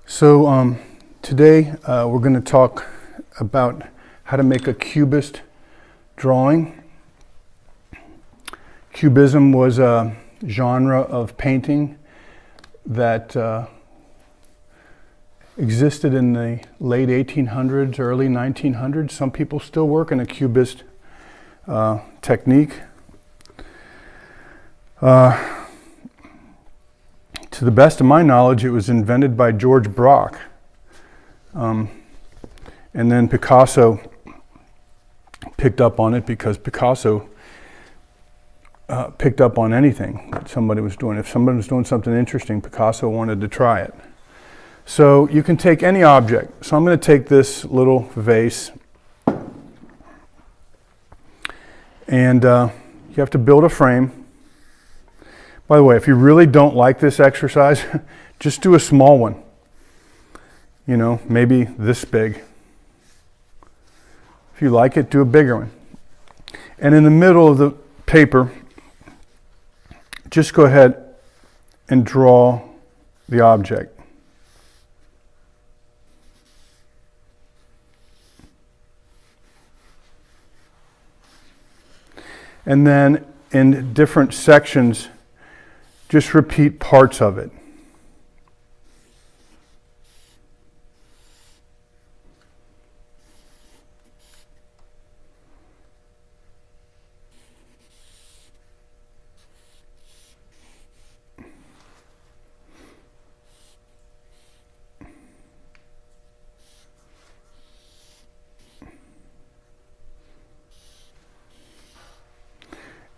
Today we're going to talk about how to make a Cubist drawing. Cubism was a genre of painting that existed in the late 1800s, early 1900s. Some people still work in a Cubist technique. To the best of my knowledge, it was invented by George Braque. And then Picasso picked up on it because Picasso picked up on anything that somebody was doing. If somebody was doing something interesting, Picasso wanted to try it. So you can take any object. So I'm going to take this little vase, and you have to build a frame. By the way, if you really don't like this exercise, just do a small one. You know, maybe this big. If you like it, do a bigger one. And in the middle of the paper, just go ahead and draw the object. And then in different sections, just repeat parts of it.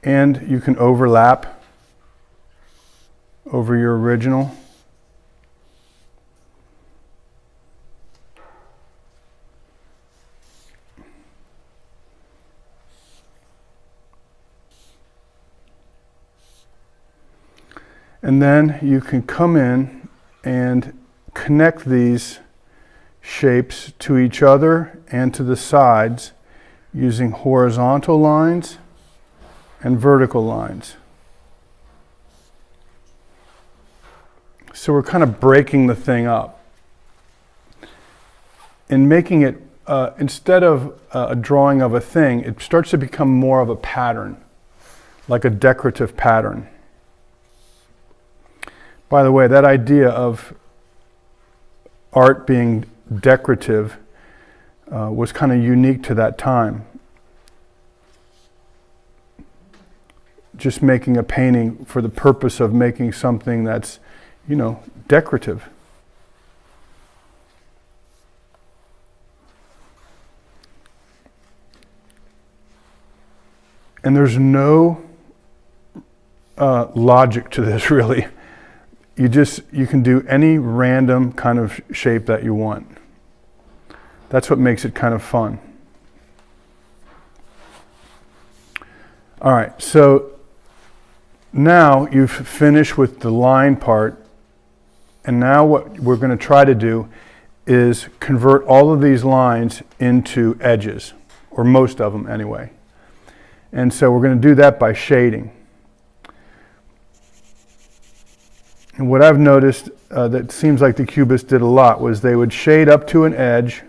And you can overlap over your original. And then you can come in and connect these shapes to each other and to the sides using horizontal lines and vertical lines. So we're kind of breaking the thing up. In making it, instead of a drawing of a thing, it starts to become more of a pattern, like a decorative pattern. By the way, that idea of art being decorative was kind of unique to that time. Just making a painting for the purpose of making something that's, you know, decorative. And there's no logic to this, really. You can do any random kind of shape that you want. That's what makes it kind of fun. All right, so now you've finished with the line part. And now what we're going to try to do is convert all of these lines into edges, or most of them anyway. And so we're going to do that by shading. And what I've noticed that seems like the Cubists did a lot was they would shade up to an edge,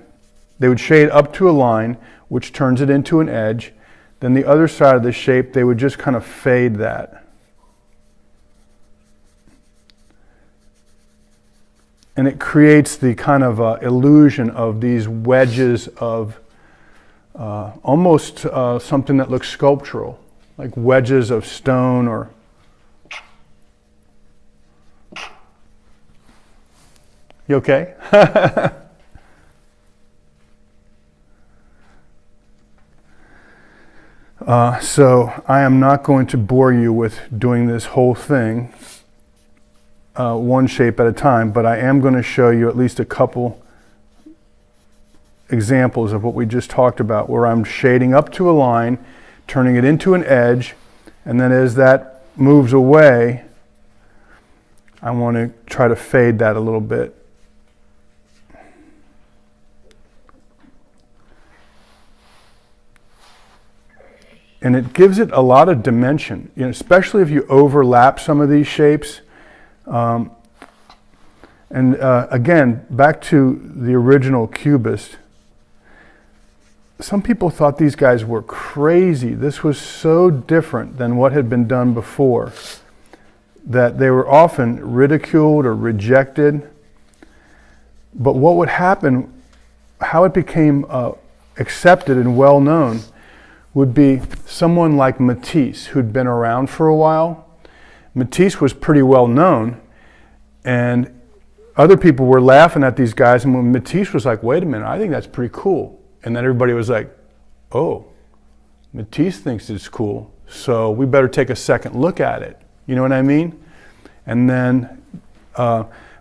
they would shade up to a line, which turns it into an edge. Then the other side of the shape, they would just kind of fade that. And it creates the kind of illusion of these wedges of almost something that looks sculptural, like wedges of stone or... You okay? So I am not going to bore you with doing this whole thing. One shape at a time, but I am going to show you at least a couple examples of what we just talked about, where I'm shading up to a line, turning it into an edge, and then as that moves away, I want to try to fade that a little bit. And it gives it a lot of dimension, you know, especially if you overlap some of these shapes. And again, back to the original Cubist, some people thought these guys were crazy. This was so different than what had been done before that they were often ridiculed or rejected. But what would happen, how it became accepted and well known, would be someone like Matisse, who'd been around for a while. Matisse was pretty well known, and other people were laughing at these guys, and when Matisse was like, wait a minute, I think that's pretty cool. And then everybody was like, oh, Matisse thinks it's cool, so we better take a second look at it. You know what I mean? And then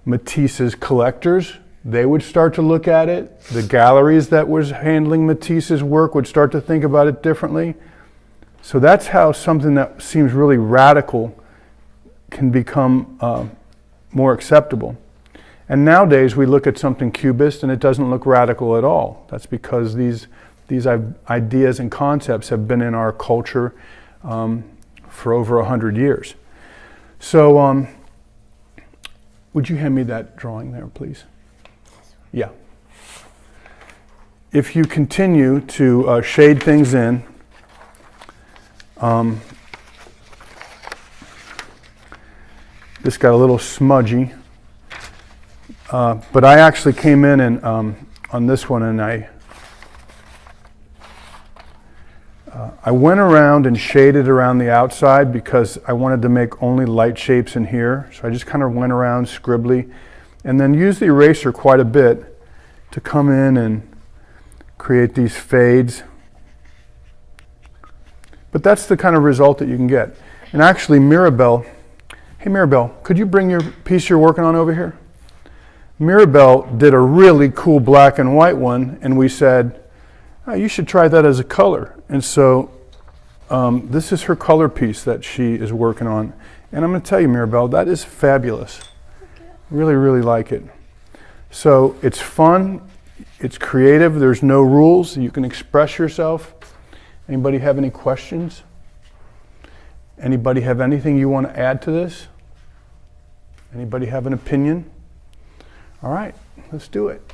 Matisse's collectors, they would start to look at it. The galleries that was handling Matisse's work would start to think about it differently. So that's how something that seems really radical can become more acceptable. And nowadays we look at something Cubist and it doesn't look radical at all. That's because these ideas and concepts have been in our culture for over 100 years. So would you hand me that drawing there, please? Yeah. If you continue to shade things in, this got a little smudgy, but I actually came in and on this one, and I went around and shaded around the outside because I wanted to make only light shapes in here. So I just kind of went around scribbly, and then used the eraser quite a bit to come in and create these fades. But that's the kind of result that you can get. And actually Mirabelle, hey Mirabelle, could you bring your piece you're working on over here? Mirabelle did a really cool black and white one, and we said, oh, you should try that as a color. And so this is her color piece that she is working on. And I'm going to tell you, Mirabelle, that is fabulous. Really, really like it. So it's fun, it's creative, there's no rules, you can express yourself. Anybody have any questions? Anybody have anything you want to add to this? Anybody have an opinion? All right, let's do it.